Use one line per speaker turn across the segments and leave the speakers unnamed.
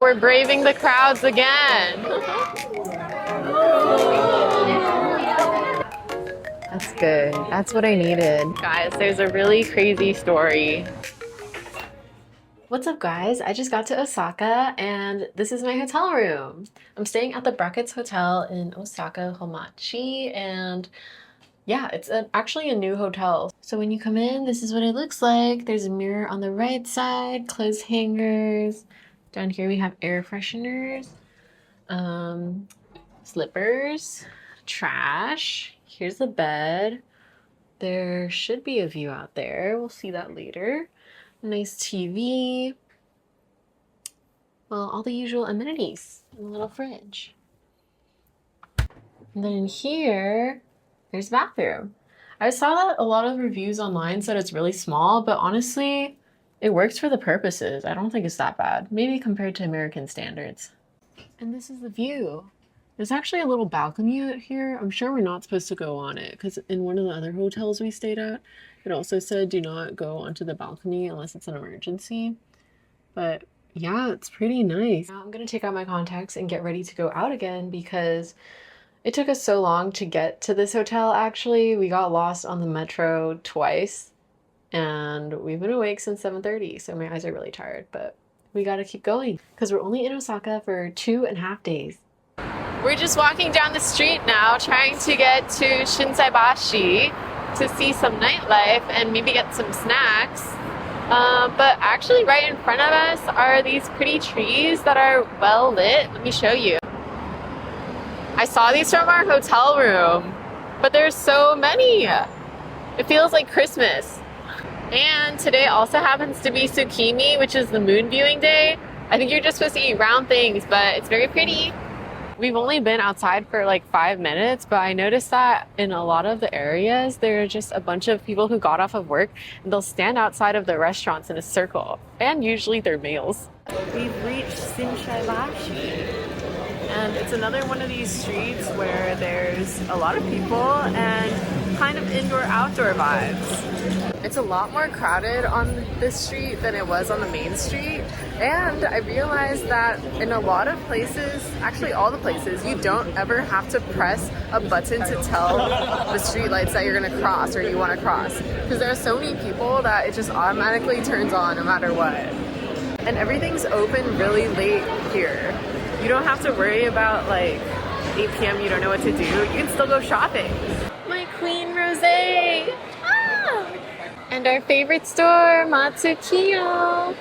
We're braving the crowds again. That's good. That's what I needed. Guys, there's a really crazy story. What's up, guys? I just got to Osaka and this is my hotel room. I'm staying at the Brackets Hotel in Osaka, Homachi, and yeah, it's actually a new hotel. So when you come in, this is what it looks like. There's a mirror on the right side, clothes hangers. Down here we have air fresheners, slippers, trash. Here's the bed. There should be a view out there. We'll see that later. Nice TV. Well, all the usual amenities in a little fridge. And then in here, there's a bathroom. I saw that a lot of reviews online said it's really small, but honestly, it works for the purposes. I don't think it's that bad. Maybe compared to American standards. And this is the view. There's actually a little balcony out here. I'm sure we're not supposed to go on it because in one of the other hotels we stayed at, it also said do not go onto the balcony unless it's an emergency. But yeah, it's pretty nice. Now I'm gonna take out my contacts and get ready to go out again because it took us so long to get to this hotel actually. We got lost on the metro twice and we've been awake since 7:30, so my eyes are really tired, but we gotta keep going because we're only in Osaka for 2.5 days. We're just walking down the street now, trying to get to Shinsekai to see some nightlife and maybe get some snacks. But actually right in front of us are these pretty trees that are well lit. Let me show you. I saw these from our hotel room, but there's so many. It feels like Christmas. And today also happens to be Tsukimi, which is the moon viewing day. I think you're just supposed to eat round things, but it's very pretty. We've only been outside for like 5 minutes, but I noticed that in a lot of the areas, there are just a bunch of people who got off of work and they'll stand outside of the restaurants in a circle. And usually they're males. We've reached Shinsekai. And it's another one of these streets where there's a lot of people and kind of indoor-outdoor vibes. It's a lot more crowded on this street than it was on the main street. And I realized that in a lot of places, actually all the places, you don't ever have to press a button to tell the streetlights that you're gonna cross or you wanna cross. Because there are so many people that it just automatically turns on no matter what. And everything's open really late here. You don't have to worry about like 8 p.m. you don't know what to do. You can still go shopping. My Queen Rosé! Ah! And our favorite store, Matsuya.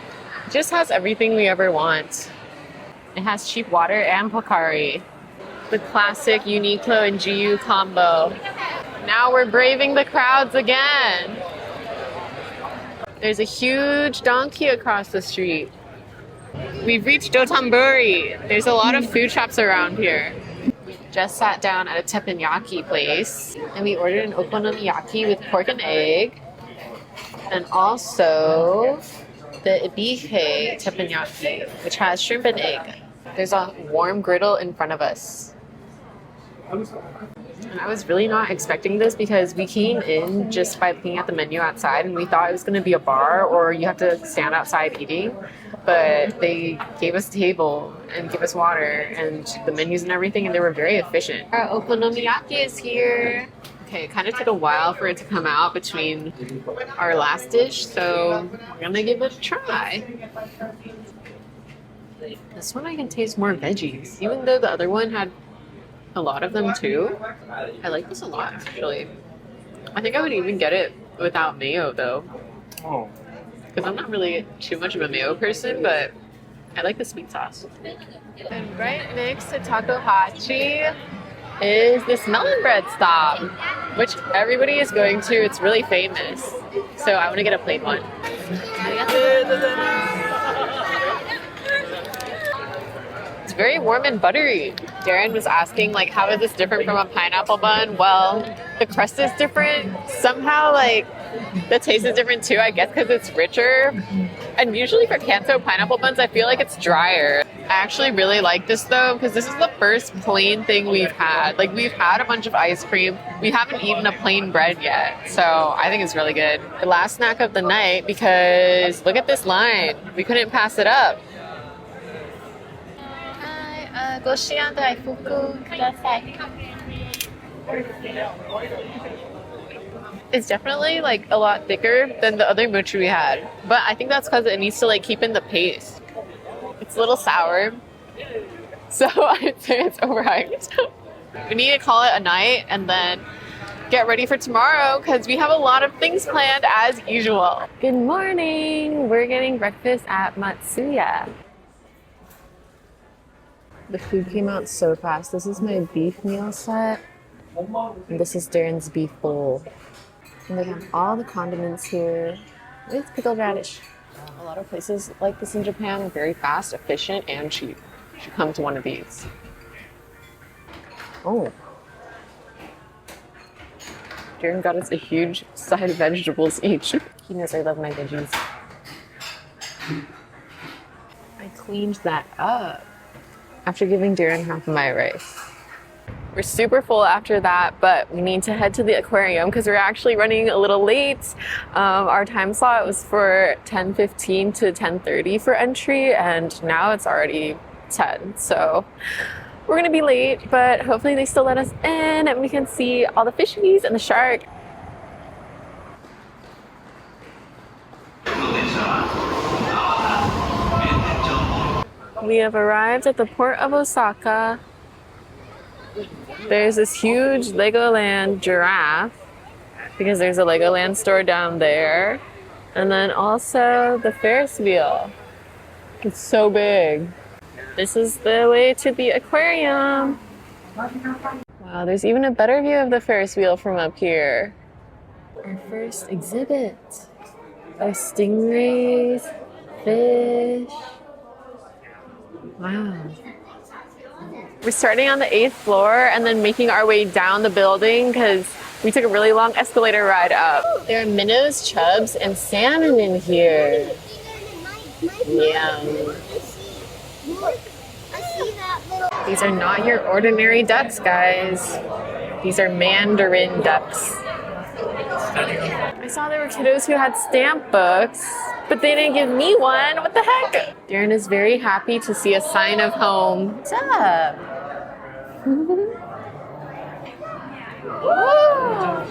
Just has everything we ever want. It has cheap water and Pocari. The classic Uniqlo and GU combo. Now we're braving the crowds again. There's a huge donkey across the street. We've reached Dotonbori. There's a lot of food shops around here. We just sat down at a teppanyaki place and we ordered an okonomiyaki with pork and egg and also the ibihe teppanyaki, which has shrimp and egg. There's a warm griddle in front of us. And I was really not expecting this because we came in just by looking at the menu outside and we thought it was going to be a bar or you have to stand outside eating. But they gave us a table and gave us water and the menus and everything, and they were very efficient. Our okonomiyaki is here. Okay, it kind of took a while for it to come out between our last dish, so we're gonna give it a try. This one I can taste more veggies, even though the other one had a lot of them too. I like this a lot, actually. I think I would even get it without mayo, though. Oh. Because I'm not really too much of a mayo person, but I like the sweet sauce. And right next to Takohachi is this melon bread stop, which everybody is going to. It's really famous. So I want to get a plain one. It's very warm and buttery. Darren was asking, like, how is this different from a pineapple bun? Well, the crust is different. Somehow, like, the taste is different too, I guess because it's richer. And usually for Kanto pineapple buns, I feel like it's drier. I actually really like this though, because this is the first plain thing we've had. Like, we've had a bunch of ice cream. We haven't eaten a plain bread yet. So I think it's really good. The last snack of the night, because look at this line. We couldn't pass it up. ご支援大福ください. It's definitely like a lot thicker than the other mochi we had, but I think that's because it needs to like keep in the paste. It's a little sour, so I'd say it's overhyped. We need to call it a night and then get ready for tomorrow because we have a lot of things planned as usual. Good morning! We're getting breakfast at Matsuya. The food came out so fast. This is my beef meal set. And this is Darren's beef bowl. And they have all the condiments here with pickled radish. A lot of places like this in Japan are very fast, efficient, and cheap. You should come to one of these. Oh. Darren got us a huge side of vegetables each. He knows I love my veggies. I cleaned that up after giving Darren half of my rice. We're super full after that, but we need to head to the aquarium because we're actually running a little late. Our time slot was for 10:15 to 10:30 for entry, and now it's already 10. So we're gonna be late, but hopefully they still let us in and we can see all the fishies and the shark. We have arrived at the port of Osaka. There's this huge Legoland giraffe because there's a Legoland store down there. And then also the Ferris wheel. It's so big. This is the way to the aquarium. Wow, there's even a better view of the Ferris wheel from up here. Our first exhibit of stingrays, fish. Wow. We're starting on the 8th floor and then making our way down the building because we took a really long escalator ride up. There are minnows, chubs, and salmon in here. Yum. These are not your ordinary ducks, guys. These are mandarin ducks. I saw there were kiddos who had stamp books, but they didn't give me one. What the heck? Darren is very happy to see a sign of home. What's up? Whoa.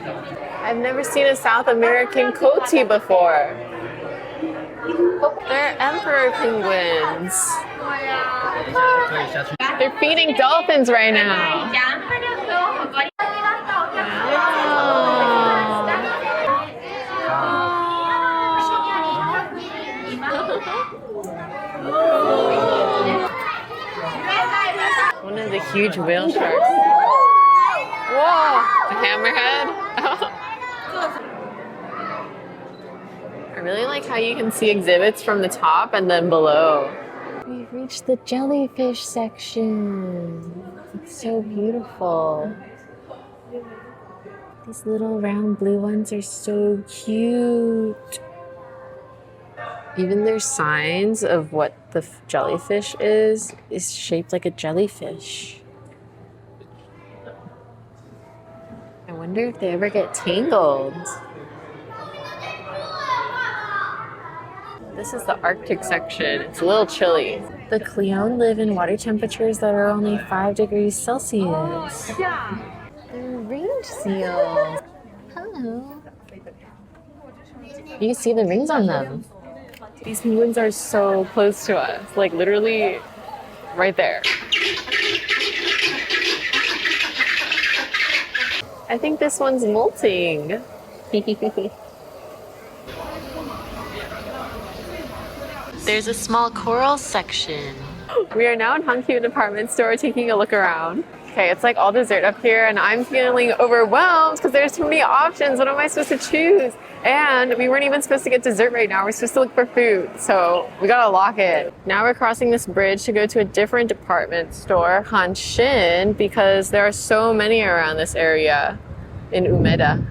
I've never seen a South American coati before. They're emperor penguins. They're feeding dolphins right now. One of the huge whale sharks. Whoa! A hammerhead? I really like how you can see exhibits from the top and then below. We've reached the jellyfish section. It's so beautiful. These little round blue ones are so cute. Even their signs of what the jellyfish is shaped like a jellyfish. I wonder if they ever get tangled. This is the Arctic section. It's a little chilly. The Cleone live in water temperatures that are only 5 degrees Celsius. They're ringed seals. Hello. You can see the rings on them. These penguins are so close to us, like literally right there. I think this one's molting. There's a small coral section. We are now in Hankyu department store taking a look around. Okay, it's like all dessert up here and I'm feeling overwhelmed because there's too many options. What am I supposed to choose? And we weren't even supposed to get dessert right now. We're supposed to look for food. So we gotta lock it. Now we're crossing this bridge to go to a different department store, Hanshin, because there are so many around this area in Umeda.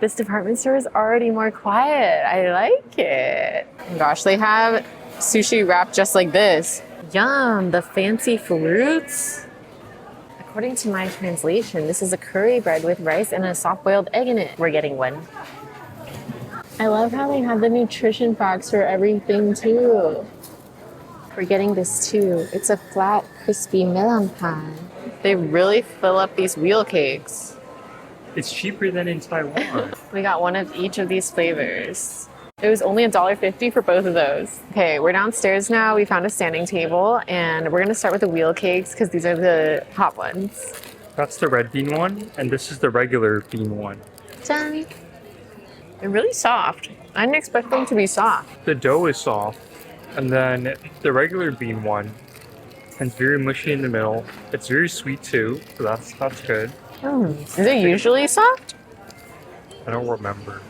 This department store is already more quiet. I like it. Oh my gosh, they have sushi wrapped just like this. Yum, the fancy fruits. According to my translation, this is a curry bread with rice and a soft-boiled egg in it. We're getting one. I love how they have the nutrition facts for everything too. We're getting this too. It's a flat, crispy melon pie. They really fill up these wheel cakes.
It's cheaper than in Taiwan.
We got one of each of these flavors. It was only $1.50 for both of those. Okay, we're downstairs now. We found a standing table and we're gonna start with the wheel cakes because these are the hot ones.
That's the red bean one, and this is the regular bean one.
Done. They're really soft. I didn't expect them to be soft.
The dough is soft, and then the regular bean one, and it's very mushy in the middle. It's very sweet too, so that's good.
Is it usually soft?
I don't remember.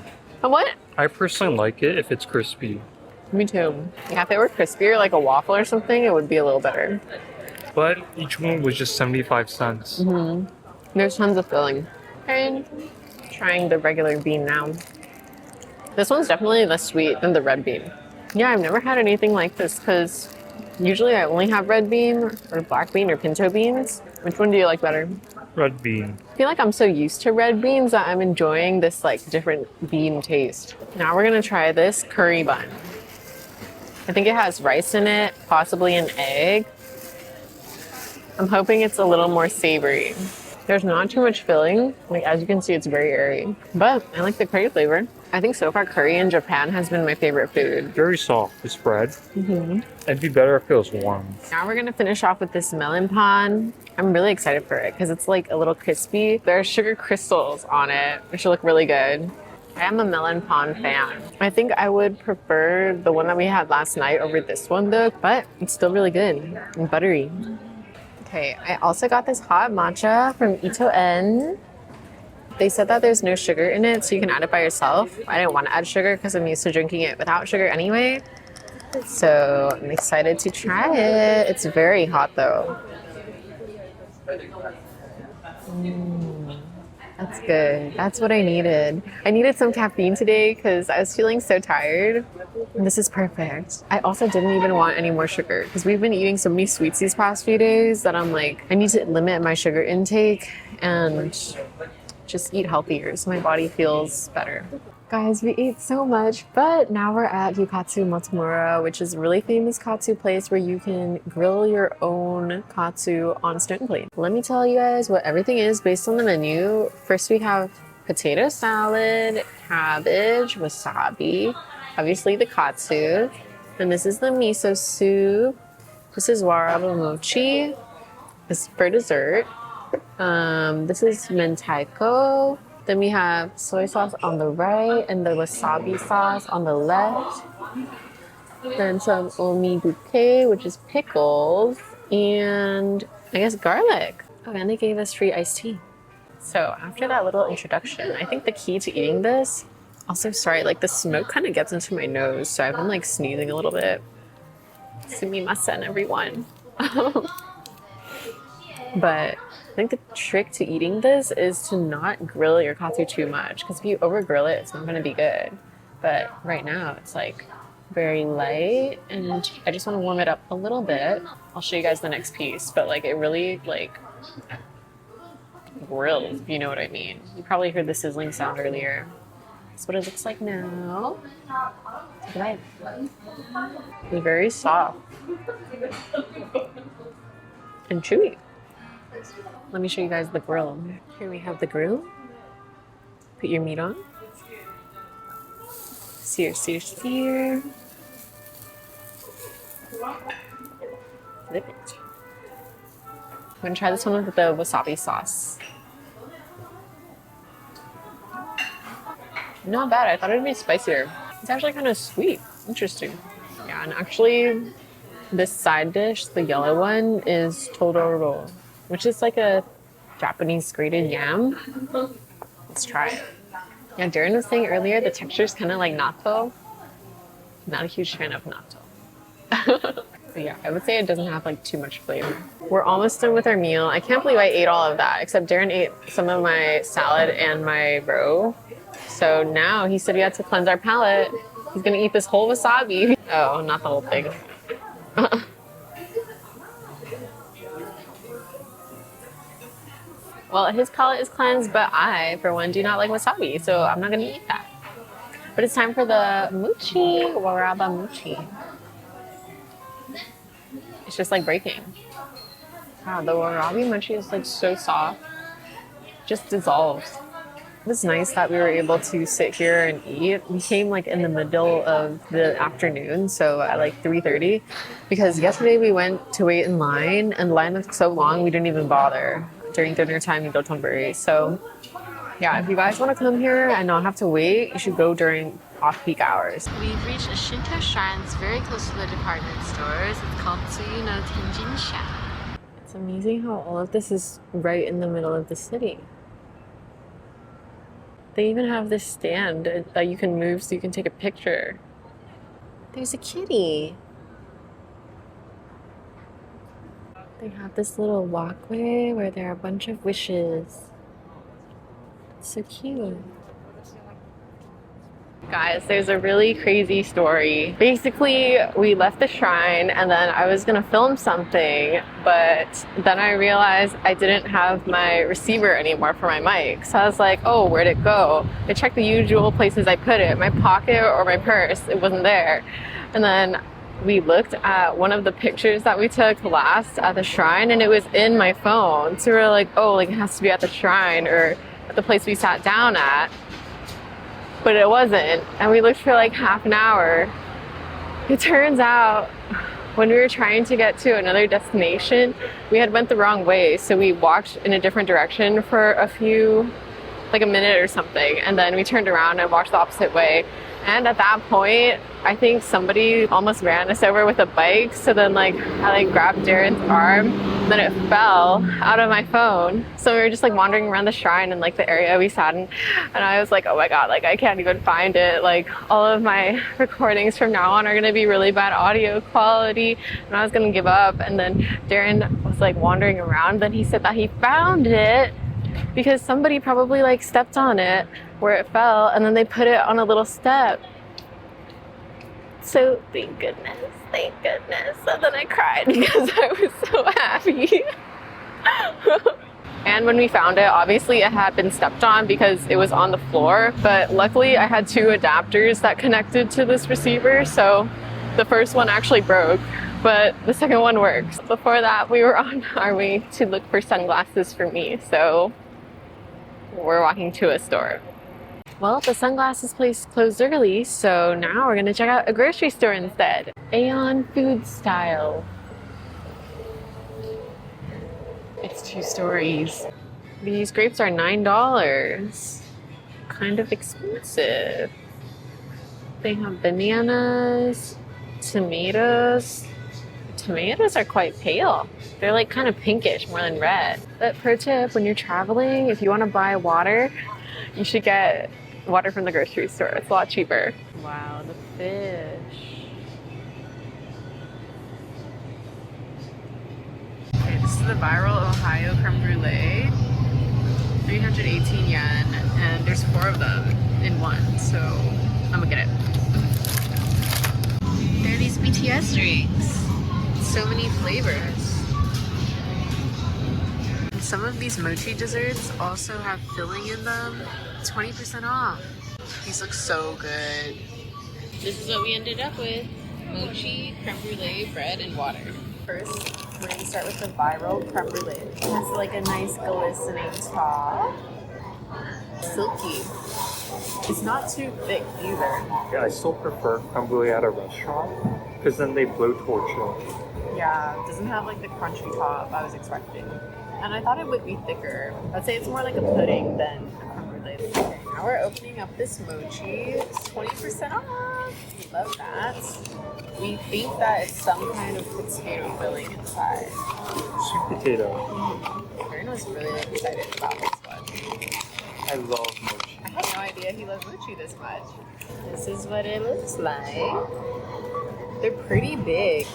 What?
I personally like it if it's crispy.
Me too. Yeah, if they were crispier like a waffle or something, it would be a little better.
But each one was just 75 cents.
There's tons of filling. And trying the regular bean now. This one's definitely less sweet than the red bean. Yeah, I've never had anything like this because usually I only have red bean or black bean or pinto beans. Which one do you like better?
Red bean.
I feel like I'm so used to red beans that I'm enjoying this like different bean taste. Now we're gonna try this curry bun. I think it has rice in it, possibly an egg. I'm hoping it's a little more savory. There's not too much filling. Like as you can see, it's very airy. But I like the curry flavor. I think so far curry in Japan has been my favorite food.
Very soft, the spread. It'd be better if it was warm.
Now we're gonna finish off with this melon pan. I'm really excited for it because it's like a little crispy. There are sugar crystals on it, which look really good. I am a melon pan fan. I think I would prefer the one that we had last night over this one though, but it's still really good and buttery. Okay, I also got this hot matcha from Itoen. They said that there's no sugar in it, so you can add it by yourself. I didn't want to add sugar because I'm used to drinking it without sugar anyway. So I'm excited to try it. It's very hot though. That's good. That's what I needed. I needed some caffeine today because I was feeling so tired. And this is perfect. I also didn't even want any more sugar because we've been eating so many sweets these past few days that I'm like, I need to limit my sugar intake and just eat healthier so my body feels better. Guys, we ate so much, but now we're at Yukatsu Matsumura, which is a really famous katsu place where you can grill your own katsu on stone plate. Let me tell you guys what everything is based on the menu. First, we have potato salad, cabbage, wasabi, obviously the katsu, and this is the miso soup. This is waraba mochi. This is for dessert. This is mentaiko. Then we have soy sauce on the right and the wasabi sauce on the left. Then some omibuke, which is pickles, and I guess garlic. Oh, and they gave us free iced tea. So after that little introduction, I think the key to eating this, also sorry, like the smoke kind of gets into my nose, so I've been like sneezing a little bit. Sumimasen, everyone. But I think the trick to eating this is to not grill your katsu too much, because if you over grill it, it's not going to be good. But right now it's like very light and I just want to warm it up a little bit. I'll show you guys the next piece, but like it really like grills, if you know what I mean. You probably heard the sizzling sound earlier. That's what it looks like now. Look at that. It's very soft and chewy. Let me show you guys the grill. Here we have the grill. Put your meat on. Sear, sear, sear. Flip it. I'm gonna try this one with the wasabi sauce. Not bad. I thought it'd be spicier. It's actually kind of sweet. Interesting. Yeah, and actually, this side dish, the yellow one, is todoro, which is like a Japanese grated yam. Let's try it. Yeah, Darren was saying earlier the texture is kind of like natto. Not a huge fan of natto. But yeah, I would say it doesn't have like too much flavor. We're almost done with our meal. I can't believe I ate all of that, except Darren ate some of my salad and my roe. So now he said we had to cleanse our palate. He's gonna eat this whole wasabi. Oh, not the whole thing. Well, his palate is cleansed, but I, for one, do not like wasabi, so I'm not gonna eat that. But it's time for the mochi, waraba mochi. It's just like breaking. Wow, the warabi mochi is like so soft. Just dissolves. It's nice that we were able to sit here and eat. We came like in the middle of the afternoon, so at like 3:30, because yesterday we went to wait in line and the line was so long we didn't even bother during dinner time in Dotonbori. So yeah, if you guys want to come here and not have to wait, you should go during off-peak hours. We've reached a Shinto shrine that's very close to the department stores. It's called Tsuyuno Tenjinsya. It's amazing how all of this is right in the middle of the city. They even have this stand that you can move so you can take a picture. There's a kitty. They have this little walkway where there are a bunch of wishes. It's so cute. Guys, there's a really crazy story. Basically, we left the shrine and then I was gonna film something, but then I realized I didn't have my receiver anymore for my mic. So I was like, oh, where'd it go? I checked the usual places I put it, my pocket or my purse, it wasn't there. And then we looked at one of the pictures that we took last at the shrine and it was in my phone. So we were like, oh, like it has to be at the shrine or at the place we sat down at. But it wasn't, and we looked for like half an hour. It turns out when we were trying to get to another destination, we had went the wrong way, so we walked in a different direction for like a minute or something, and then we turned around and walked the opposite way. And at that point, I think somebody almost ran us over with a bike, so then I grabbed Darren's arm, and then it fell out of my phone. So we were just like wandering around the shrine and like the area we sat in, and I was like, oh my god, like I can't even find it. Like all of my recordings from now on are gonna be really bad audio quality, and I was gonna give up. And then Darren was like wandering around, then he said that he found it because somebody probably like stepped on it where it fell, and then they put it on a little step. So thank goodness. And then I cried because I was so happy. And when we found it, obviously it had been stepped on because it was on the floor, but luckily I had 2 adapters that connected to this receiver, so the first one actually broke, but the second one works. Before that, we were on our way to look for sunglasses for me, so we're walking to a store. Well, the sunglasses place closed early, so now we're gonna check out a grocery store instead. Aeon Food Style. It's 2 stories. These grapes are $9. Kind of expensive. They have bananas, tomatoes. Tomatoes are quite pale. They're like kind of pinkish more than red. But pro tip, when you're traveling, if you want to buy water, you should get water from the grocery store. It's a lot cheaper. Wow, the fish. Okay, this is the viral Ohio creme brulee. 318 yen, and there's 4 of them in one, so I'm gonna get it. There are these BTS drinks. So many flavors. And some of these mochi desserts also have filling in them. 20% off. These look so good. This is what we ended up with. Mochi, creme brulee, bread, and water. First, we're going to start with the viral creme brulee. It has like a nice glistening top. Silky. It's not too thick either.
Yeah, I still prefer creme brulee at a restaurant because then they blowtorch it.
Yeah, it doesn't have like the crunchy top I was expecting. And I thought it would be thicker. I'd say it's more like a pudding than a creme brulee. Okay, now we're opening up this mochi. It's 20% off. We love that. We think that it's some kind of potato filling inside.
Sweet potato.
Karen was really excited about this one.
I love mochi.
I had no idea he loved mochi this much. This is what it looks like. They're pretty big.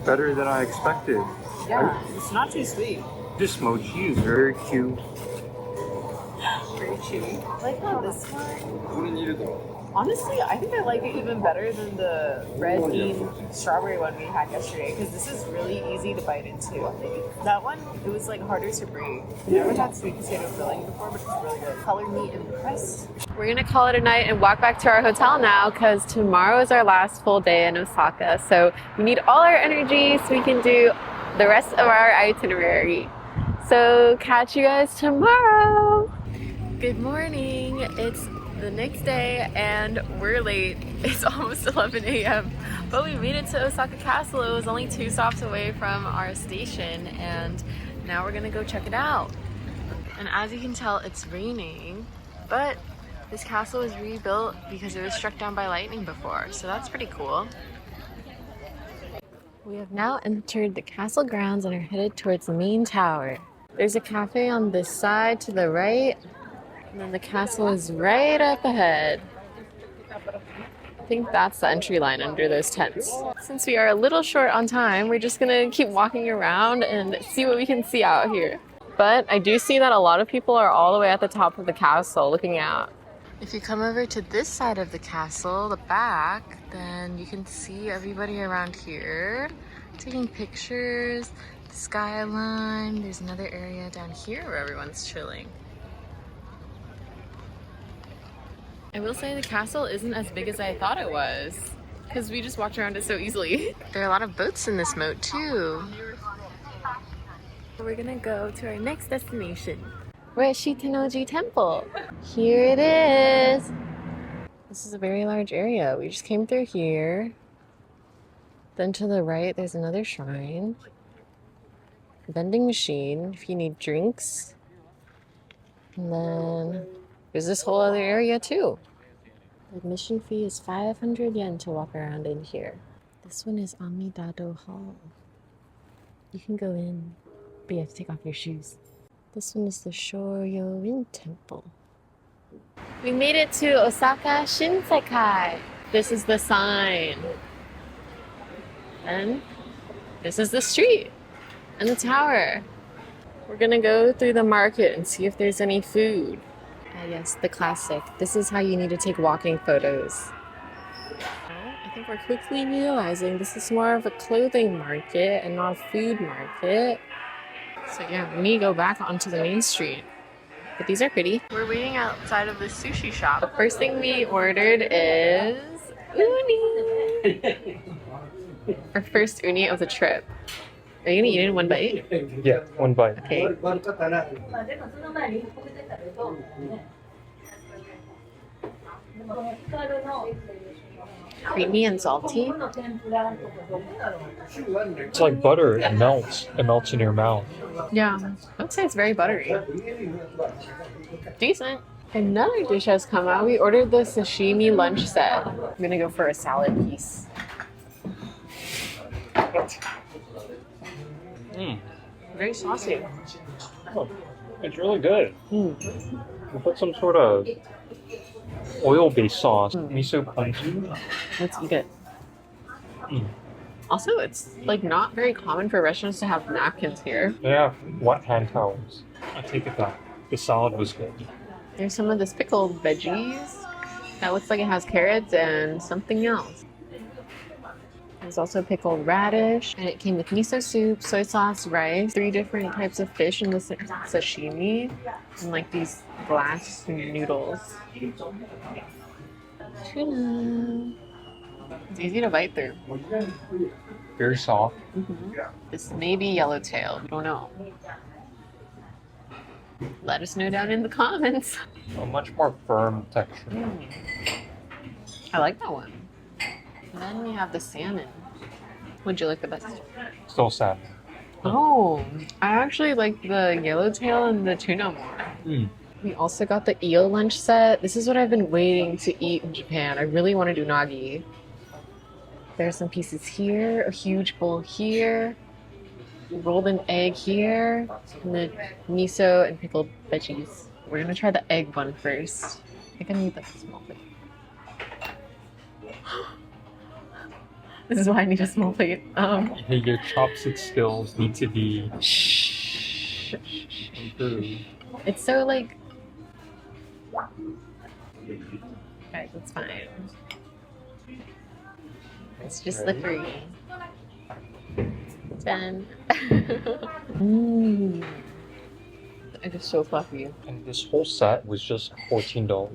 Better than I expected.
Yeah, it's not too sweet.
This mochi is very cute.
Pretty chewy. I like how this one Honestly, I think I like it even better than the red bean strawberry one we had yesterday because this is really easy to bite into. That one, it was like harder to breathe. I've never had sweet potato filling before, but it's really good. Color me impressed. We're gonna call it a night and walk back to our hotel now because tomorrow is our last full day in Osaka. So we need all our energy so we can do the rest of our itinerary. So catch you guys tomorrow. Good morning. It's the next day and we're late. It's almost 11 a.m. But we made it to Osaka Castle. It was only 2 stops away from our station and now we're gonna go check it out. And as you can tell, it's raining, but this castle was rebuilt because it was struck down by lightning before, so that's pretty cool. We have now entered the castle grounds and are headed towards the main tower. There's a cafe on this side to the right, and then the castle is right up ahead. I think that's the entry line under those tents. Since we are a little short on time, we're just gonna keep walking around and see what we can see out here. But I do see that a lot of people are all the way at the top of the castle looking out. If you come over to this side of the castle, the back, then you can see everybody around here taking pictures, the skyline. There's another area down here where everyone's chilling. I will say the castle isn't as big as I thought it was because we just walked around it so easily. There are a lot of boats in this moat too. We're gonna go to our next destination. We're at Shitennoji Temple. Here it is. This is a very large area. We just came through here. Then to the right, there's another shrine. Vending machine if you need drinks. And then there's this whole other area too. The admission fee is 500 yen to walk around in here. This one is Amidado Hall. You can go in, but you have to take off your shoes. This one is the Shoryōin Temple. We made it to Osaka Shinsekai. This is the sign. And this is the street and the tower. We're gonna go through the market and see if there's any food. Ah yes, the classic. This is how you need to take walking photos. I think we're quickly realizing this is more of a clothing market and not a food market. So yeah, we need to go back onto the main street. But these are pretty. We're waiting outside of the sushi shop. The first thing we ordered is uni. Our first uni of the trip. Are you gonna eat it in one bite?
Yeah, one bite.
Okay. Creamy and salty.
It's like butter. It melts. It melts in your mouth.
Yeah, I would say it's very buttery. Decent. Another dish has come out. We ordered the sashimi lunch set. I'm gonna go for a salad piece. Very saucy.
Oh, it's really good.
Mm.
We put some sort of oil-based sauce, miso ponzu.
Let's eat it.
Mm.
Also, it's like not very common for restaurants to have napkins here.
They have wet hand towels. I take it back. The salad was good.
There's some of this pickled veggies that looks like it has carrots and something else. There's also pickled radish, and it came with miso soup, soy sauce, rice, 3 different types of fish in the sashimi, and like these glass noodles. Tuna. It's easy to bite through.
Very soft.
This may be yellowtail. We don't know. Let us know down in the comments.
A much more firm texture.
I like that one. And then we have the salmon. What'd you like the best?
Still salmon.
Oh, I actually like the yellowtail and the tuna more. We also got the eel lunch set. This is what I've been waiting to eat in Japan. I really want to do nagi. There's some pieces here, a huge bowl here, rolled an egg here, and then miso and pickled veggies. We're gonna try the egg one first. I think I need like a small plate. This is why I need a small plate.
Your chopstick skills need to be
Shh.
improved.
It's so like Guys, it's fine. It's just slippery. It's fun. It is so fluffy.
And this whole set was just $14.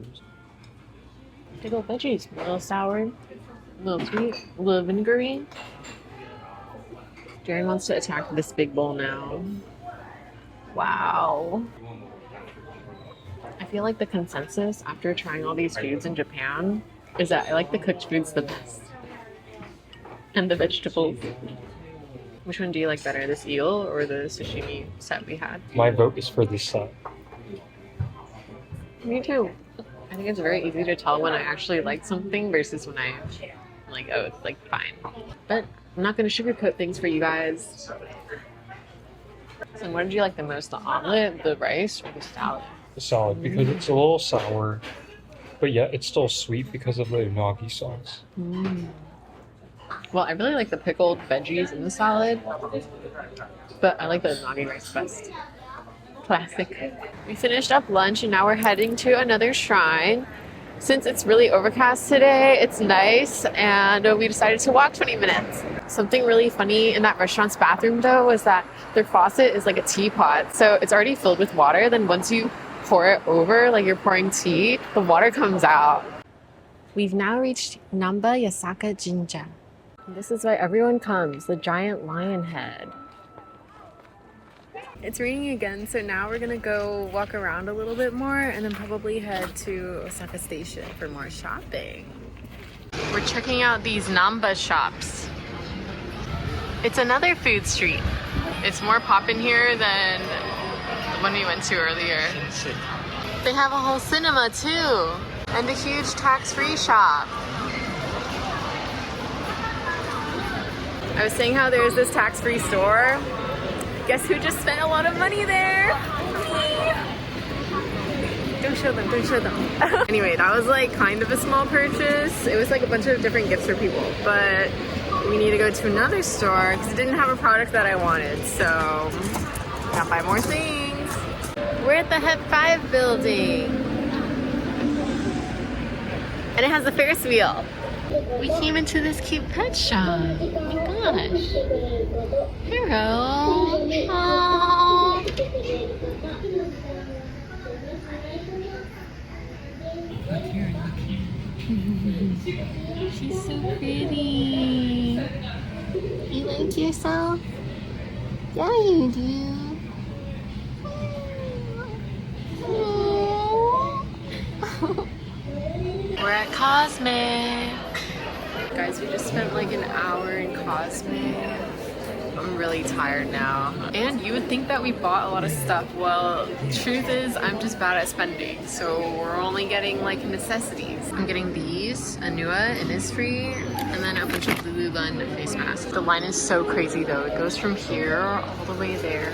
Big old veggies. A little sour, a little sweet, a little vinegary. Darren wants to attack this big bowl now. Wow. I feel like the consensus after trying all these foods in Japan is that I like the cooked foods the best. And the vegetables. Which one do you like better, this eel or the sashimi set we had?
My vote is for this set.
Me too. I think it's very easy to tell when I actually like something versus when I'm like, oh, it's like fine. But I'm not going to sugarcoat things for you guys. So what did you like the most? The omelet, the rice, or the salad?
The salad, because it's a little sour, but yet it's still sweet because of the unagi sauce.
Well, I really like the pickled veggies in the salad, but I like the unagi rice best. Classic. We finished up lunch and now we're heading to another shrine. Since it's really overcast today, it's nice, and we decided to walk 20 minutes. Something really funny in that restaurant's bathroom, though, was that their faucet is like a teapot. So it's already filled with water. Then once you pour it over, like you're pouring tea, the water comes out. We've now reached Namba Yasaka Jinja. This is why everyone comes, the giant lion head. It's raining again, so now we're gonna go walk around a little bit more and then probably head to Osaka Station for more shopping. We're checking out these Namba shops. It's another food street. It's more poppin' here than the one we went to earlier. They have a whole cinema too, and a huge tax-free shop. I was saying how there's this tax-free store. Guess who just spent a lot of money there? Me! Don't show them, don't show them. Anyway, that was like kind of a small purchase. It was like a bunch of different gifts for people, but we need to go to another store because it didn't have a product that I wanted, so gotta buy more things. We're at the Hep 5 building. And it has a Ferris wheel. We came into this cute pet shop. Oh my gosh. Hello. Aww. She's so pretty. You like yourself? Yeah, you do. We're at Cosme. Guys, we just spent like an hour in Cosme. I'm really tired now. And you would think that we bought a lot of stuff. Well, truth is, I'm just bad at spending. So we're only getting like necessities. I'm getting these, Anua, Innisfree, and then a bunch of Lululemon face masks. The line is so crazy though. It goes from here all the way there.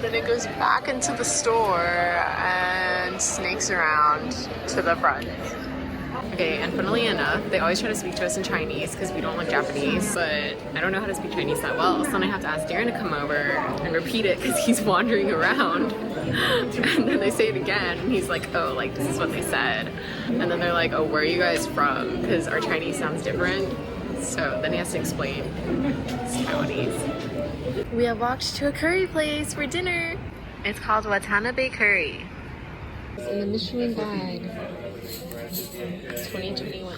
Then it goes back into the store and snakes around to the front. Okay, and funnily enough, they always try to speak to us in Chinese because we don't like Japanese, but I don't know how to speak Chinese that well, so then I have to ask Darren to come over and repeat it because he's wandering around. And then they say it again, and he's like, oh, like, this is what they said. And then they're like, oh, where are you guys from? Because our Chinese sounds different. So then he has to explain it's Taiwanese. We have walked to a curry place for dinner. It's called Watanabe Curry. It's in the Michelin Guide. It's 2021.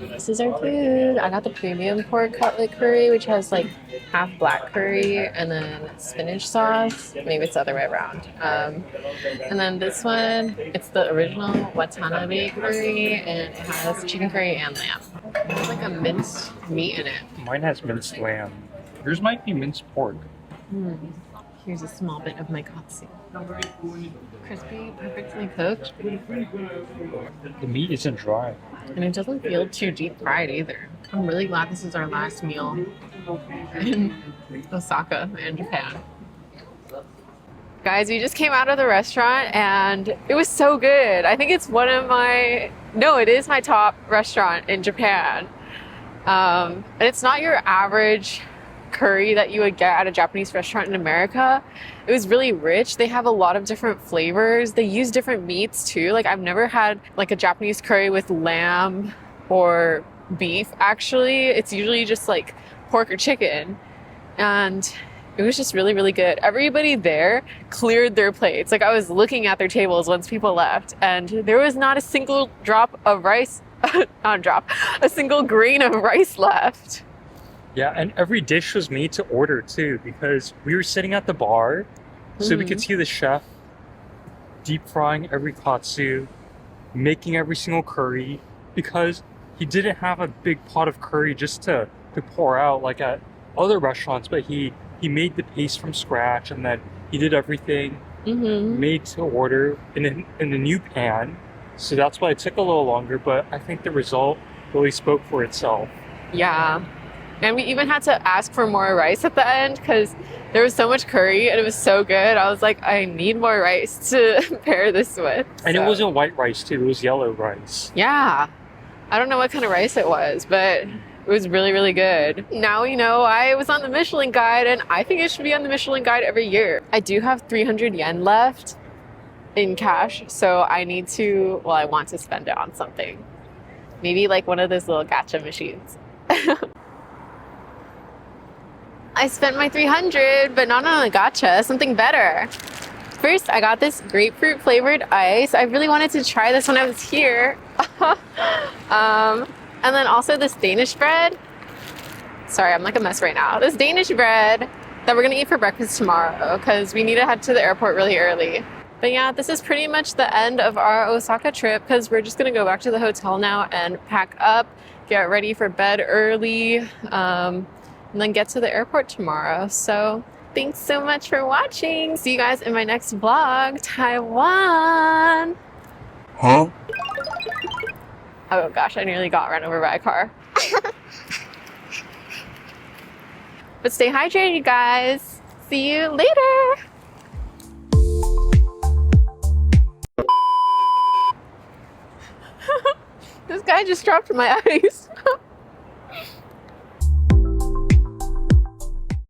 This is our food. I got the premium pork cutlet curry, which has like half black curry and then spinach sauce. Maybe it's the other way around. And then this one, it's the original Watanabe curry, and it has chicken curry and lamb. There's like a minced meat in it.
Mine has minced lamb. Yours might be minced pork.
Here's a small bit of my katsu. Crispy, perfectly cooked.
The meat isn't dry.
And it doesn't feel too deep fried either. I'm really glad this is our last meal in Osaka and Japan. Guys, we just came out of the restaurant and it was so good. I think it's it is my top restaurant in Japan. And it's not your average curry that you would get at a Japanese restaurant in America. It was really rich. They have a lot of different flavors. They use different meats too. Like I've never had like a Japanese curry with lamb or beef actually. It's usually just like pork or chicken. And it was just really, really good. Everybody there cleared their plates. Like I was looking at their tables once people left, and there was not a single drop of rice, not a drop, a single grain of rice left.
Yeah, and every dish was made to order too, because we were sitting at the bar, so we could see the chef deep frying every katsu, making every single curry, because he didn't have a big pot of curry just to pour out like at other restaurants, but he made the paste from scratch, and then he did everything made to order in a new pan. So that's why it took a little longer, but I think the result really spoke for itself.
Yeah. And we even had to ask for more rice at the end because there was so much curry and it was so good. I was like, I need more rice to pair this with.
And it wasn't white rice too, it was yellow rice.
Yeah. I don't know what kind of rice it was, but it was really, really good. Now we know I was on the Michelin Guide, and I think it should be on the Michelin Guide every year. I do have 300 yen left in cash, so I need to, well, I want to spend it on something. Maybe like one of those little gacha machines. I spent my 300, but not on a gacha, something better. First, I got this grapefruit flavored ice. I really wanted to try this when I was here. And then also this Danish bread. Sorry, I'm like a mess right now. This Danish bread that we're gonna eat for breakfast tomorrow because we need to head to the airport really early. But yeah, this is pretty much the end of our Osaka trip because we're just gonna go back to the hotel now and pack up, get ready for bed early, and then get to the airport tomorrow. So thanks so much for watching. See you guys in my next vlog, Taiwan.
Huh?
Oh gosh, I nearly got run over by a car. But stay hydrated, you guys. See you later. This guy just dropped my ice.